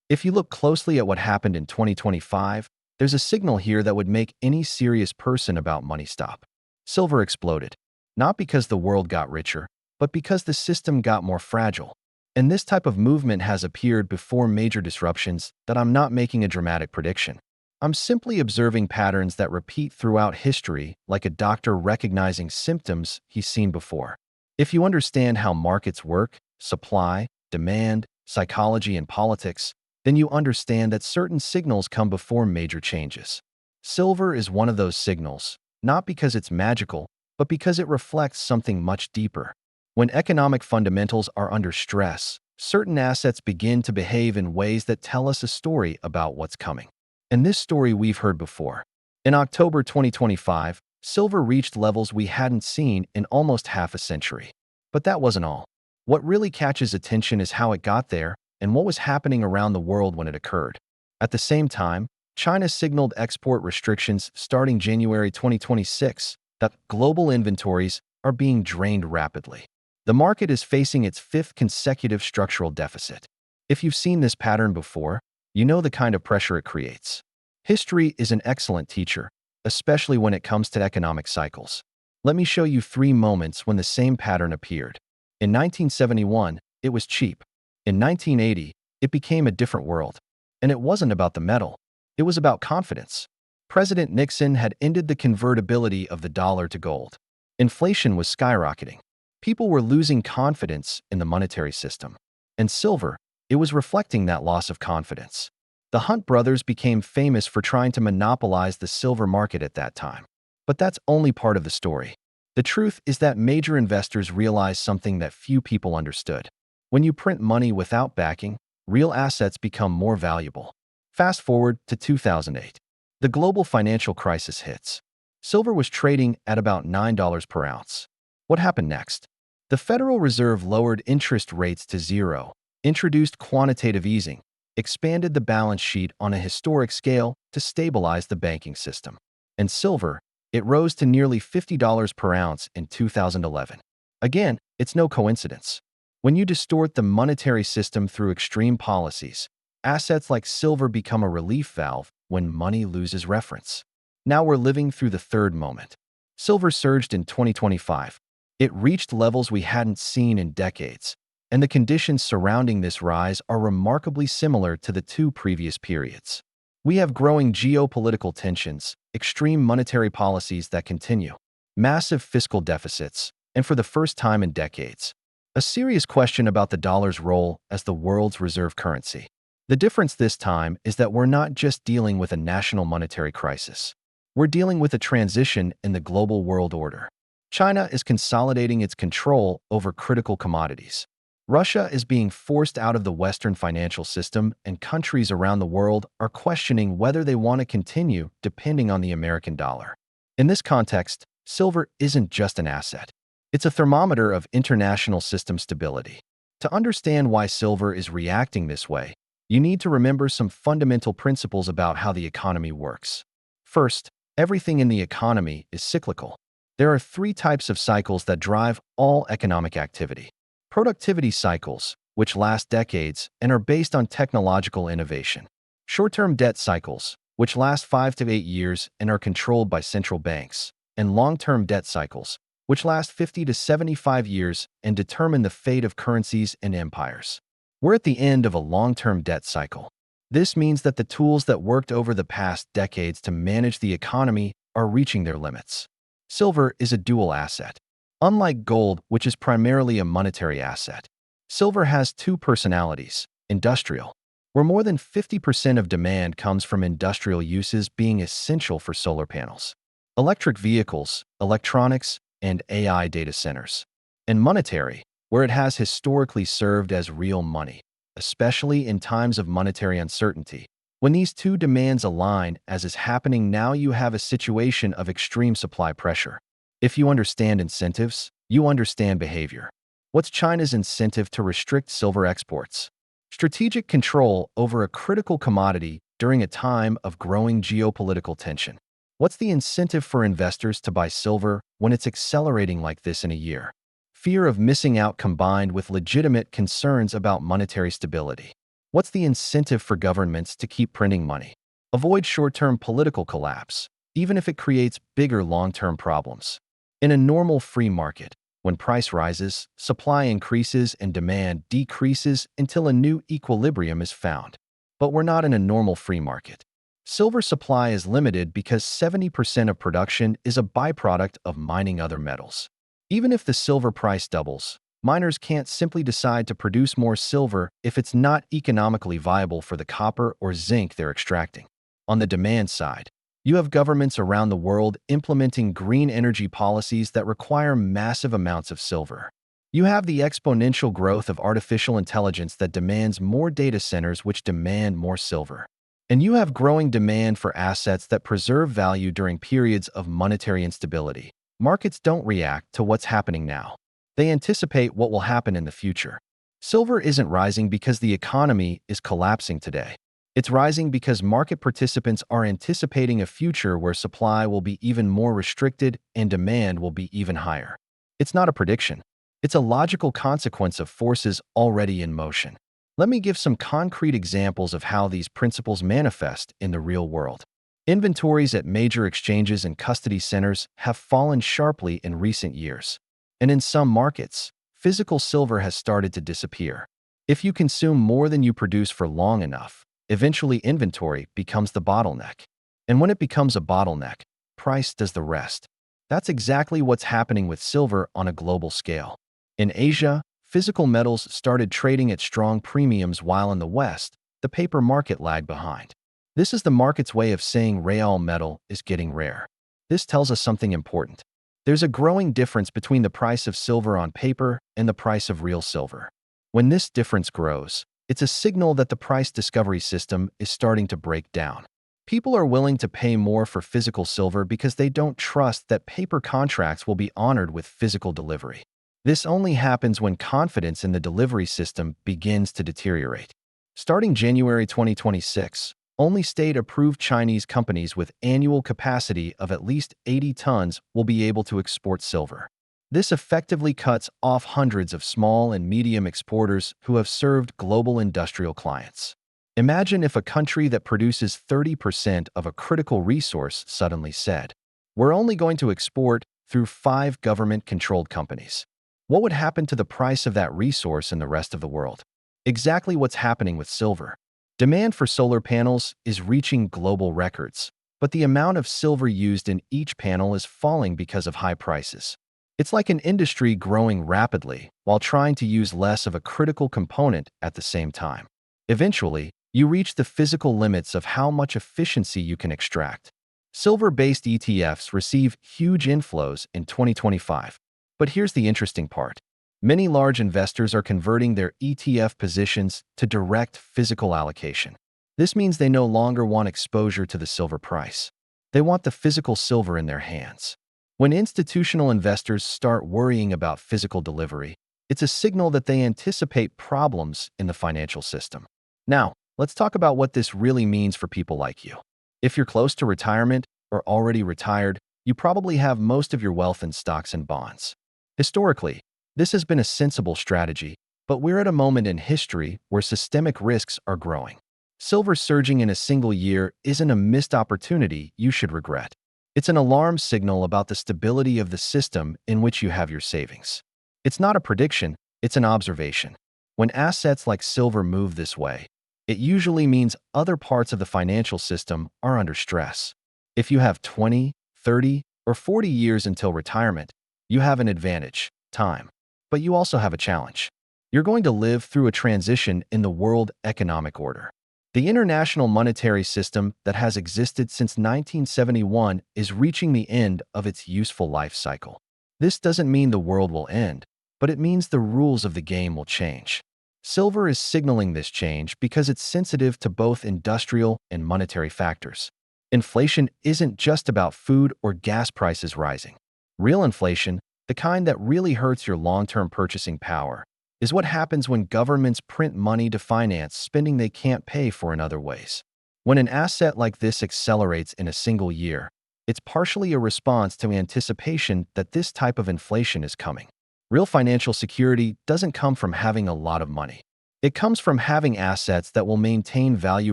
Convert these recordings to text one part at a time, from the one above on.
If you look closely at what happened in 2025, there's a signal here that would make any serious person about money stop. Silver exploded, not because the world got richer, but because the system got more fragile. And this type of movement has appeared before major disruptions that I'm not making a dramatic prediction. I'm simply observing patterns that repeat throughout history, like a doctor recognizing symptoms he's seen before. If you understand how markets work, supply, demand, psychology, and politics, then you understand that certain signals come before major changes. Silver is one of those signals, not because it's magical, but because it reflects something much deeper. When economic fundamentals are under stress, certain assets begin to behave in ways that tell us a story about what's coming. And this story we've heard before. In October 2025, silver reached levels we hadn't seen in almost half a century. But that wasn't all. What really catches attention is how it got there and what was happening around the world when it occurred. At the same time, China signaled export restrictions starting January 2026 that global inventories are being drained rapidly. The market is facing its fifth consecutive structural deficit. If you've seen this pattern before, you know the kind of pressure it creates. History is an excellent teacher, especially when it comes to economic cycles. Let me show you 3 moments when the same pattern appeared. In 1971, it was cheap. In 1980, it became a different world. And it wasn't about the metal. It was about confidence. President Nixon had ended the convertibility of the dollar to gold. Inflation was skyrocketing. People were losing confidence in the monetary system. And silver, it was reflecting that loss of confidence. The Hunt brothers became famous for trying to monopolize the silver market at that time. But that's only part of the story. The truth is that major investors realized something that few people understood. When you print money without backing, real assets become more valuable. Fast forward to 2008. The global financial crisis hits. Silver was trading at about $9 per ounce. What happened next? The Federal Reserve lowered interest rates to zero, introduced quantitative easing, expanded the balance sheet on a historic scale to stabilize the banking system. And silver, it rose to nearly $50 per ounce in 2011. Again, it's no coincidence. When you distort the monetary system through extreme policies, assets like silver become a relief valve when money loses reference. Now we're living through the third moment. Silver surged in 2025. It reached levels we hadn't seen in decades, and the conditions surrounding this rise are remarkably similar to the 2 previous periods. We have growing geopolitical tensions, extreme monetary policies that continue, massive fiscal deficits, and for the first time in decades, a serious question about the dollar's role as the world's reserve currency. The difference this time is that we're not just dealing with a national monetary crisis. We're dealing with a transition in the global world order. China is consolidating its control over critical commodities. Russia is being forced out of the Western financial system, and countries around the world are questioning whether they want to continue depending on the American dollar. In this context, silver isn't just an asset. It's a thermometer of international system stability. To understand why silver is reacting this way, you need to remember some fundamental principles about how the economy works. First, everything in the economy is cyclical. There are 3 types of cycles that drive all economic activity. Productivity cycles, which last decades and are based on technological innovation. Short-term debt cycles, which last 5 to 8 years and are controlled by central banks. And long-term debt cycles, which last 50 to 75 years and determine the fate of currencies and empires. We're at the end of a long-term debt cycle. This means that the tools that worked over the past decades to manage the economy are reaching their limits. Silver is a dual asset. Unlike gold, which is primarily a monetary asset, silver has 2 personalities: industrial, where more than 50% of demand comes from industrial uses being essential for solar panels, electric vehicles, electronics, and AI data centers, and monetary, where it has historically served as real money, especially in times of monetary uncertainty. When these 2 demands align, as is happening now, you have a situation of extreme supply pressure. If you understand incentives, you understand behavior. What's China's incentive to restrict silver exports? Strategic control over a critical commodity during a time of growing geopolitical tension. What's the incentive for investors to buy silver when it's accelerating like this in a year? Fear of missing out combined with legitimate concerns about monetary stability. What's the incentive for governments to keep printing money? Avoid short-term political collapse, even if it creates bigger long-term problems. In a normal free market, when price rises, supply increases and demand decreases until a new equilibrium is found. But we're not in a normal free market. Silver supply is limited because 70% of production is a byproduct of mining other metals. Even if the silver price doubles, miners can't simply decide to produce more silver if it's not economically viable for the copper or zinc they're extracting. On the demand side, you have governments around the world implementing green energy policies that require massive amounts of silver. You have the exponential growth of artificial intelligence that demands more data centers which demand more silver. And you have growing demand for assets that preserve value during periods of monetary instability. Markets don't react to what's happening now. They anticipate what will happen in the future. Silver isn't rising because the economy is collapsing today. It's rising because market participants are anticipating a future where supply will be even more restricted and demand will be even higher. It's not a prediction. It's a logical consequence of forces already in motion. Let me give some concrete examples of how these principles manifest in the real world. Inventories at major exchanges and custody centers have fallen sharply in recent years. And in some markets, physical silver has started to disappear. If you consume more than you produce for long enough, eventually inventory becomes the bottleneck. And when it becomes a bottleneck, price does the rest. That's exactly what's happening with silver on a global scale. In Asia, physical metals started trading at strong premiums while in the West, the paper market lagged behind. This is the market's way of saying real metal is getting rare. This tells us something important. There's a growing difference between the price of silver on paper and the price of real silver. When this difference grows, it's a signal that the price discovery system is starting to break down. People are willing to pay more for physical silver because they don't trust that paper contracts will be honored with physical delivery. This only happens when confidence in the delivery system begins to deteriorate. Starting January 2026, only state-approved Chinese companies with annual capacity of at least 80 tons will be able to export silver. This effectively cuts off hundreds of small and medium exporters who have served global industrial clients. Imagine if a country that produces 30% of a critical resource suddenly said, "We're only going to export through 5 government-controlled companies." What would happen to the price of that resource in the rest of the world? Exactly what's happening with silver. Demand for solar panels is reaching global records, but the amount of silver used in each panel is falling because of high prices. It's like an industry growing rapidly while trying to use less of a critical component at the same time. Eventually, you reach the physical limits of how much efficiency you can extract. Silver-based ETFs receive huge inflows in 2025. But here's the interesting part. Many large investors are converting their ETF positions to direct physical allocation. This means they no longer want exposure to the silver price. They want the physical silver in their hands. When institutional investors start worrying about physical delivery, it's a signal that they anticipate problems in the financial system. Now, let's talk about what this really means for people like you. If you're close to retirement or already retired, you probably have most of your wealth in stocks and bonds. Historically, this has been a sensible strategy, but we're at a moment in history where systemic risks are growing. Silver surging in a single year isn't a missed opportunity you should regret. It's an alarm signal about the stability of the system in which you have your savings. It's not a prediction, it's an observation. When assets like silver move this way, it usually means other parts of the financial system are under stress. If you have 20, 30, or 40 years until retirement, you have an advantage, time. But you also have a challenge. You're going to live through a transition in the world economic order. The international monetary system that has existed since 1971 is reaching the end of its useful life cycle. This doesn't mean the world will end, but it means the rules of the game will change. Silver is signaling this change because it's sensitive to both industrial and monetary factors. Inflation isn't just about food or gas prices rising. Real inflation, the kind that really hurts your long-term purchasing power, is what happens when governments print money to finance spending they can't pay for in other ways. When an asset like this accelerates in a single year, it's partially a response to anticipation that this type of inflation is coming. Real financial security doesn't come from having a lot of money. It comes from having assets that will maintain value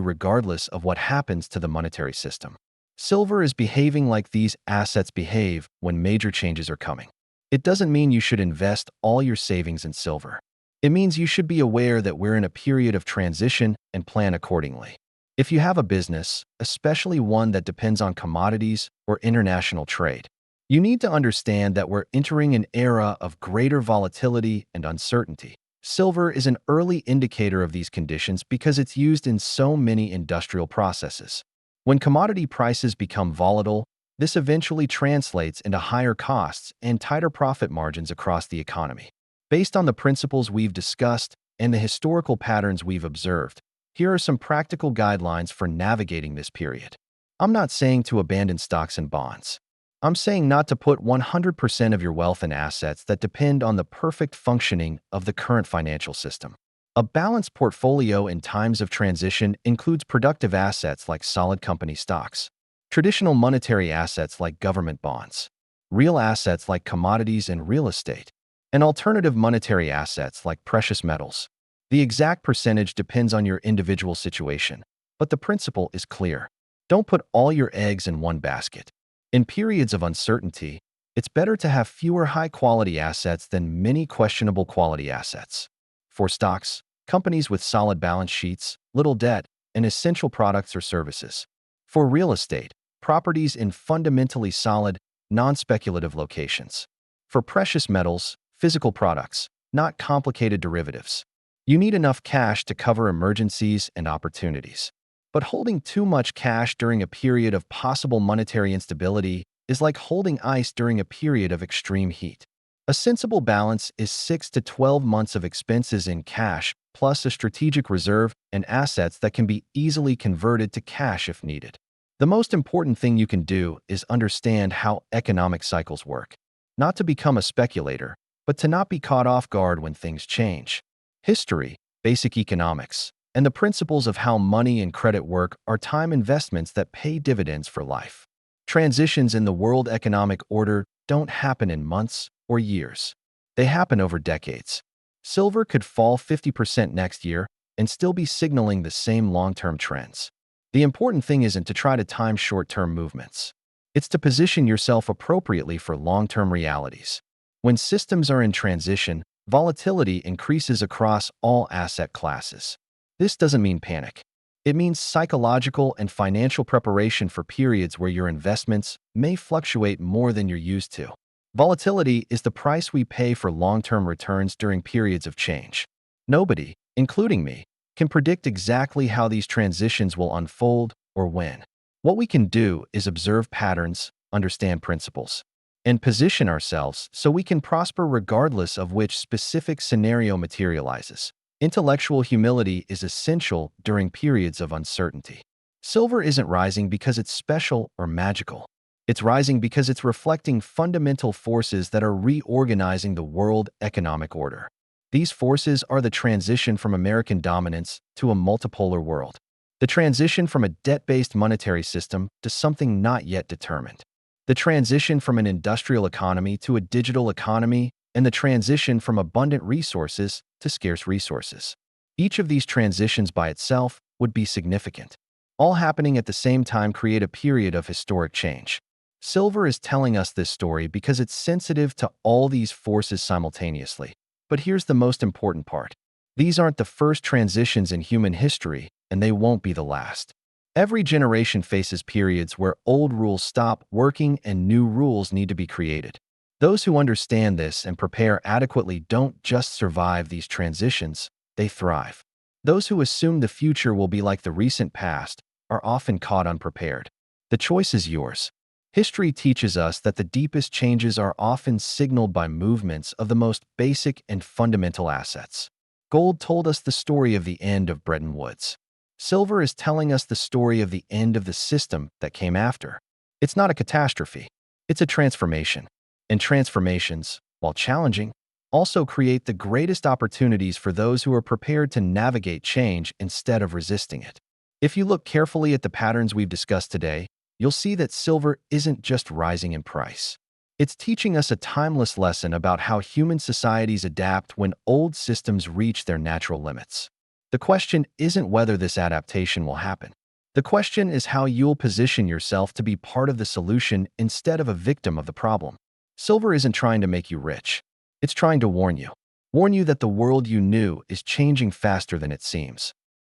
regardless of what happens to the monetary system. Silver is behaving like these assets behave when major changes are coming. It doesn't mean you should invest all your savings in silver. It means you should be aware that we're in a period of transition and plan accordingly. If you have a business, especially one that depends on commodities or international trade, you need to understand that we're entering an era of greater volatility and uncertainty. Silver is an early indicator of these conditions because it's used in so many industrial processes. When commodity prices become volatile, this eventually translates into higher costs and tighter profit margins across the economy. Based on the principles we've discussed and the historical patterns we've observed, here are some practical guidelines for navigating this period. I'm not saying to abandon stocks and bonds. I'm saying not to put 100% of your wealth in assets that depend on the perfect functioning of the current financial system. A balanced portfolio in times of transition includes productive assets like solid company stocks, traditional monetary assets like government bonds, real assets like commodities and real estate, and alternative monetary assets like precious metals. The exact percentage depends on your individual situation, but the principle is clear. Don't put all your eggs in one basket. In periods of uncertainty, it's better to have fewer high-quality assets than many questionable quality assets. For stocks, companies with solid balance sheets, little debt, and essential products or services. For real estate, properties in fundamentally solid, non-speculative locations. For precious metals, physical products, not complicated derivatives. You need enough cash to cover emergencies and opportunities. But holding too much cash during a period of possible monetary instability is like holding ice during a period of extreme heat. A sensible balance is 6 to 12 months of expenses in cash, plus a strategic reserve and assets that can be easily converted to cash if needed. The most important thing you can do is understand how economic cycles work. Not to become a speculator, but to not be caught off guard when things change. History, basic economics, and the principles of how money and credit work are time investments that pay dividends for life. Transitions in the world economic order don't happen in months or years. They happen over decades. Silver could fall 50% next year and still be signaling the same long-term trends. The important thing isn't to try to time short-term movements. It's to position yourself appropriately for long-term realities. When systems are in transition, volatility increases across all asset classes. This doesn't mean panic. It means psychological and financial preparation for periods where your investments may fluctuate more than you're used to. Volatility is the price we pay for long-term returns during periods of change. Nobody, including me, can predict exactly how these transitions will unfold or when. What we can do is observe patterns, understand principles, and position ourselves so we can prosper regardless of which specific scenario materializes. Intellectual humility is essential during periods of uncertainty. Silver isn't rising because it's special or magical. It's rising because it's reflecting fundamental forces that are reorganizing the world economic order. These forces are the transition from American dominance to a multipolar world, the transition from a debt-based monetary system to something not yet determined, the transition from an industrial economy to a digital economy, and the transition from abundant resources to scarce resources. Each of these transitions by itself would be significant. All happening at the same time create a period of historic change. Silver is telling us this story because it's sensitive to all these forces simultaneously. But here's the most important part. These aren't the first transitions in human history, and they won't be the last. Every generation faces periods where old rules stop working and new rules need to be created. Those who understand this and prepare adequately don't just survive these transitions, they thrive. Those who assume the future will be like the recent past are often caught unprepared. The choice is yours. History teaches us that the deepest changes are often signaled by movements of the most basic and fundamental assets. Gold told us the story of the end of Bretton Woods. Silver is telling us the story of the end of the system that came after. It's not a catastrophe. It's a transformation. And transformations, while challenging, also create the greatest opportunities for those who are prepared to navigate change instead of resisting it. If you look carefully at the patterns we've discussed today, you'll see that silver isn't just rising in price. It's teaching us a timeless lesson about how human societies adapt when old systems reach their natural limits. The question isn't whether this adaptation will happen. The question is how you'll position yourself to be part of the solution instead of a victim of the problem. Silver isn't trying to make you rich. It's trying to warn you. Warn you that the world you knew is changing faster than it seems.